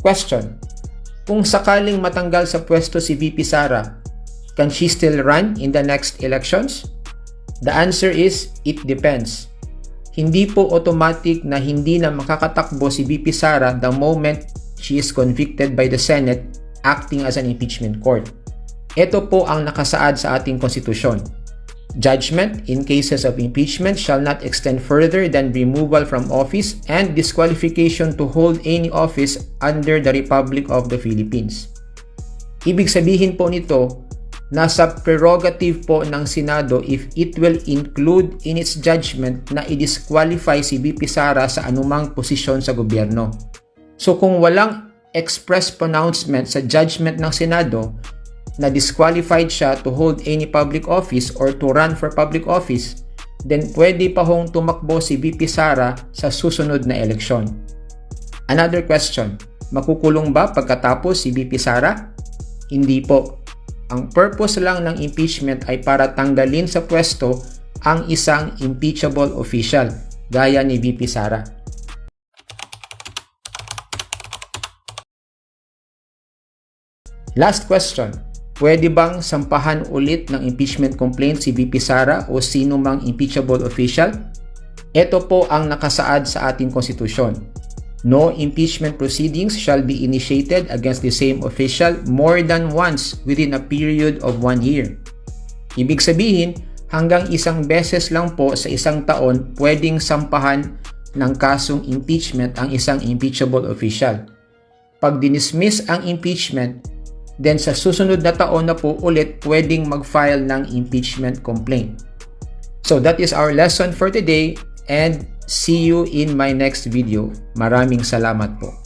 Question: kung sakaling matanggal sa pwesto si VP Sara, can she still run in the next elections? The answer is, it depends. Hindi po automatic na hindi na makakatakbo si VP Sara the moment she is convicted by the Senate acting as an impeachment court. Ito po ang nakasaad sa ating konstitusyon. Judgment in cases of impeachment shall not extend further than removal from office and disqualification to hold any office under the Republic of the Philippines. Ibig sabihin po nito, nasa prerogative po ng Senado if it will include in its judgment na i-disqualify si VP Sara sa anumang posisyon sa gobyerno. So kung walang express pronouncement sa judgment ng Senado na disqualified siya to hold any public office or to run for public office, then pwede pa hong tumakbo si VP Sara sa susunod na eleksyon. Another question, makukulong ba pagkatapos si VP Sara? Hindi po. Ang purpose lang ng impeachment ay para tanggalin sa pwesto ang isang impeachable official, gaya ni VP Sara. Last question, pwede bang sampahan ulit ng impeachment complaint si VP Sara o sino mang impeachable official? Ito po ang nakasaad sa ating konstitusyon. No impeachment proceedings shall be initiated against the same official more than once within a period of 1 year. Ibig sabihin, hanggang isang beses lang po sa isang taon pwedeng sampahan ng kasong impeachment ang isang impeachable official. Pag dinismiss ang impeachment, then sa susunod na taon na po ulit pwedeng mag-file ng impeachment complaint. So that is our lesson for today and see you in my next video. Maraming salamat po.